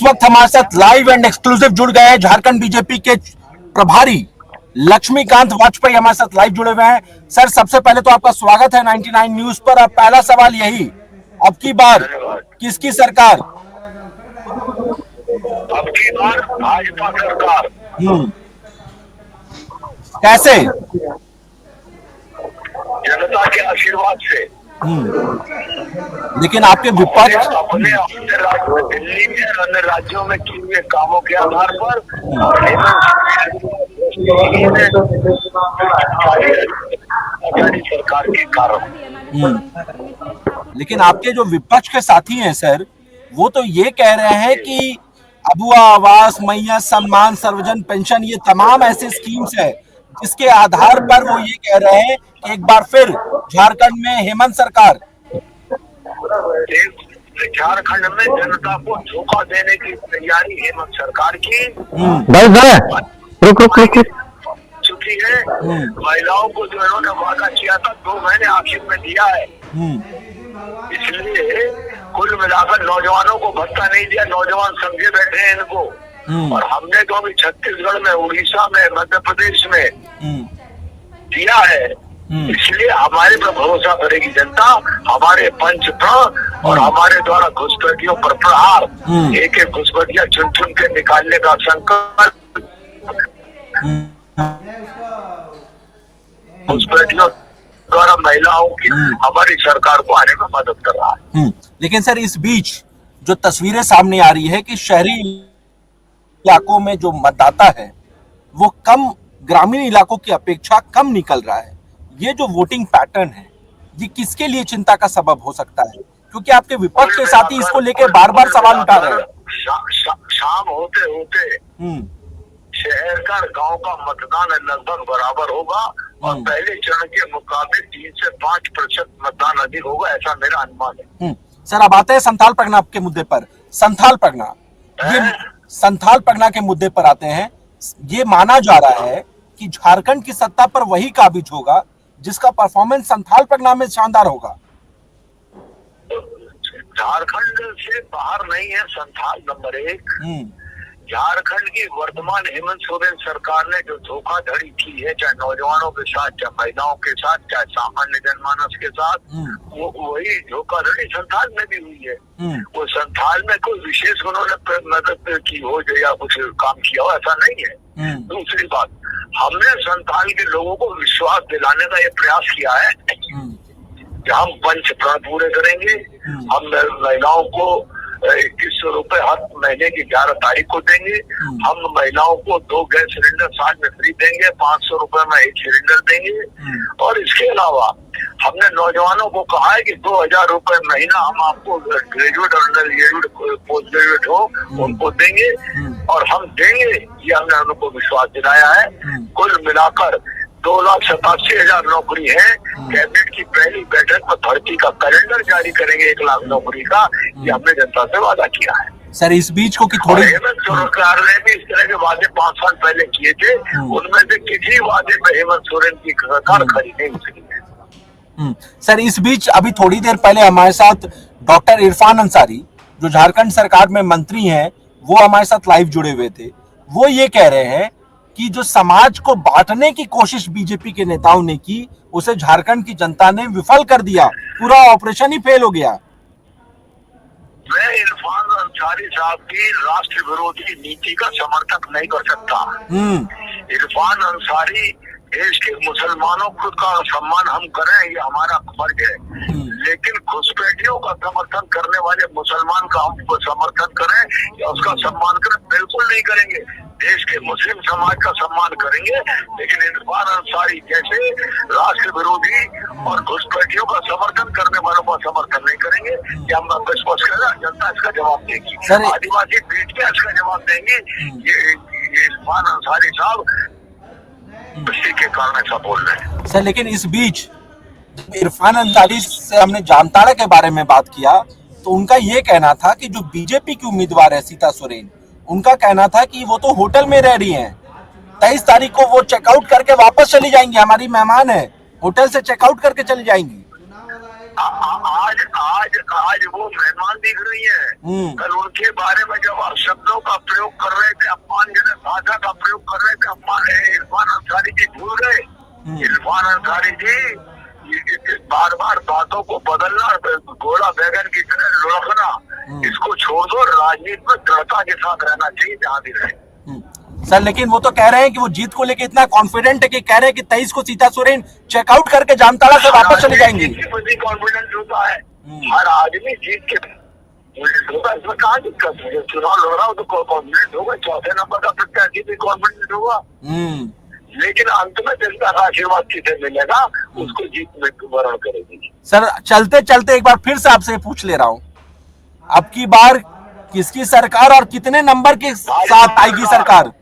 वक्त हमारे साथ लाइव एंड एक्सक्लूसिव जुड़ गए हैं झारखंड बीजेपी के प्रभारी लक्ष्मीकांत वाजपेयी हमारे साथ लाइव जुड़े हुए हैं। सर, सबसे पहले तो आपका स्वागत है 99 न्यूज पर। अब पहला सवाल यही, अब की बार किसकी सरकार? अब की बार भाजपा सरकार। कैसे? जनता के आशीर्वाद से। लेकिन आपके विपक्ष अपने दिल्ली में अन्य राज्यों में किए हुए कामों के आधार पर सरकार के कारण। लेकिन आपके जो विपक्ष के साथी हैं सर, वो तो ये कह रहे हैं कि अबुआ आवास, मैया सम्मान, सर्वजन पेंशन, ये तमाम ऐसे स्कीम्स है जिसके आधार पर वो ये कह रहे हैं कि एक बार फिर झारखंड में हेमंत सरकार। झारखंड में जनता को धोखा देने की तैयारी हेमंत सरकार की चुकी है। महिलाओं को जो इन्होंने वादा किया था 2 महीने आखिर में दिया है। इसलिए कुल मिलाकर नौजवानों को भत्ता नहीं दिया। नौजवान समझे बैठे हैं इनको। और हमने तो अभी छत्तीसगढ़ में, उड़ीसा में, मध्य प्रदेश में दिया है। इसलिए हमारे पर भरोसा करेगी जनता। हमारे पंच प्रण और हमारे द्वारा घुसपैठियों पर प्रहार, एक एक घुसपैठिया चुन चुन के निकालने का संकल्प घुसपैठियों द्वारा महिलाओं की हमारी सरकार को आने में मदद कर रहा है। लेकिन सर, इस बीच जो तस्वीरें सामने आ रही है कि शहरी इलाकों में जो मतदाता है वो कम, ग्रामीण इलाकों की अपेक्षा कम निकल रहा है। ये जो वोटिंग पैटर्न है, ये किसके लिए चिंता का सबब हो सकता है? क्योंकि आपके विपक्ष के साथी इसको लेकर बार बार सवाल उठा रहे हैं। शाम होते होते शहर का, गांव का मतदान लगभग बराबर होगा और पहले चरण के मुकाबले 3 से 5% मतदान अधिक होगा, ऐसा मेरा अनुमान है। सर, अब आते हैं संथाल परगना के मुद्दे पर। संथाल परगना, ये संथाल परगना के मुद्दे पर आते हैं। ये माना जा रहा है कि झारखंड की सत्ता पर वही काबिज होगा जिसका परफॉर्मेंस संथाल परगना में शानदार होगा। झारखंड से बाहर नहीं है संथाल, नंबर 1। झारखंड की वर्तमान हेमंत सोरेन सरकार ने जो धोखाधड़ी की है, चाहे नौजवानों के साथ, चाहे महिलाओं के साथ, चाहे सामान्य जनमानस के साथ, वो वही धोखाधड़ी संथाल में भी हुई है। वो संथाल में कोई विशेष उन्होंने मदद की हो या कुछ काम किया हो, ऐसा नहीं है। दूसरी बात, हमने संथाल के लोगों को विश्वास दिलाने का ये प्रयास किया है कि हम पंच प्रण पूरे करेंगे। हम महिलाओं को 2100 रुपए हर महीने की 11 तारीख को देंगे। हम महिलाओं को 2 गैस सिलेंडर साल में फ्री देंगे, 500 रुपए में 1 सिलेंडर देंगे। और इसके अलावा हमने नौजवानों को कहा है कि 2000 रुपए महीना हम आपको graduate, under graduate, post graduate हो उनको देंगे और हम देंगे, ये हमने उनको विश्वास दिलाया है। कुल मिलाकर 2,87,000 नौकरी है। कैबिनेट की पहली बैठक में भर्ती का कैलेंडर जारी करेंगे 1 लाख नौकरी का, ये हमने जनता से वादा किया है। सर, इस बीच को कि थोड़ी हेमंत सरकार ने भी इस तरह के वादे 5 साल पहले किए थे। उनमें से किसी वादे पे हेमंत सोरेन की सरकार खड़ी नहीं उतरी है। सर, इस बीच अभी थोड़ी देर पहले हमारे साथ डॉक्टर इरफान अंसारी, जो झारखंड सरकार में मंत्री हैं, वो हमारे साथ लाइव जुड़े हुए थे। वो ये कह रहे हैं कि जो समाज को बांटने की कोशिश बीजेपी के नेताओं ने की, उसे झारखंड की जनता ने विफल कर दिया। पूरा ऑपरेशन ही फेल हो गया। मैं इरफान अंसारी साहब की राष्ट्र विरोधी नीति का समर्थक नहीं कर सकता। इरफान अंसारी, देश के मुसलमानों का सम्मान हम करें, ये हमारा फर्ज है। लेकिन घुसपैठियों का समर्थन करने वाले मुसलमान का हम समर्थन करें या उसका सम्मान करें, बिल्कुल नहीं करेंगे। देश के मुस्लिम समाज का सम्मान करेंगे, लेकिन इरफान अंसारी जैसे राष्ट्र विरोधी और घुसपैठियों का समर्थन करने वालों का समर्थन नहीं करेंगे। ये हम स्पष्ट कह रहे हैं, जनता इसका जवाब देगी। आदिवासी पीढ़ियां इसका जवाब देंगी। ये इरफान अंसारी साहब इसी के कारण ऐसा बोल रहे हैं। सर, लेकिन इस बीच इरफान अंसारी से हमने जामताड़ा के बारे में बात किया तो उनका ये कहना था कि जो बीजेपी की उम्मीदवार है सीता सोरेन, उनका कहना था कि वो तो होटल में रह रही हैं, 23 तारीख को वो चेकआउट करके वापस चली जाएंगी। हमारी मेहमान है, होटल से चेकआउट करके चली जाएंगी। आज आज वो मेहमान दिख रही है। कल उनके बारे में जब आप शब्दों का प्रयोग कर रहे थे, अपमानजनक भाषा का प्रयोग कर रहे थे, इरफान अंसारी जी भूल गए। इरफान अंसारी जी बार बार बातों को बदलना, घोड़ा बैगन की तरह लुढ़कना, इसको छोड़ दो। राजनीति में दृढ़ता के साथ रहना चाहिए जहाँ भी रहे। सर लेकिन वो तो कह रहे हैं कि वो जीत को लेके इतना कॉन्फिडेंट है कि कह रहे हैं कि 23 को सीता सोरेन चेकआउट करके जामताड़ा से वापस चले जाएंगे। कॉन्फिडेंस होता है हर आदमी जीत के होगा, इसमें कहाँ दिक्कत है। चुनाव लड़ रहा हो तो कॉन्फिडेंट होगा, चौथे नंबर का प्रत्याशी भी कॉन्फिडेंट होगा। लेकिन अंत में जनता का आशीर्वाद किसे मिलेगा, उसको जीत में वर्ण करेगी। सर चलते चलते एक बार फिर से आपसे पूछ ले रहा हूँ, अब की बार किसकी सरकार और कितने नंबर के साथ आएगी सरकार?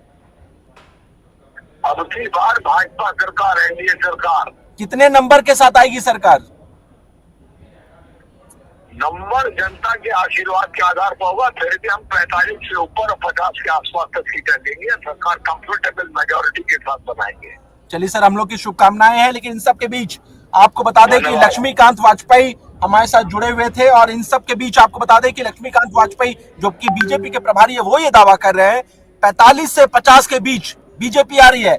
अब की बार भाजपा सरकार, एनडीए सरकार। कितने नंबर के साथ आएगी सरकार? नंबर जनता के आशीर्वाद के आधार पर होगा। फिर भी हम 45 से ऊपर और 50 के आसपास तक सीटें देंगे। सरकार कंफर्टेबल मेजोरिटी के साथ बनाएंगे। चलिए सर, हम लोग की शुभकामनाएं हैं। लेकिन इन सब के बीच आपको बता दें कि लक्ष्मीकांत वाजपेयी हमारे साथ जुड़े हुए थे, और इन सब के बीच आपको बता दें कि लक्ष्मीकांत वाजपेयी जो कि बीजेपी के प्रभारी है, वो ये दावा कर रहे हैं 45 से 50 के बीच बीजेपी आ रही है।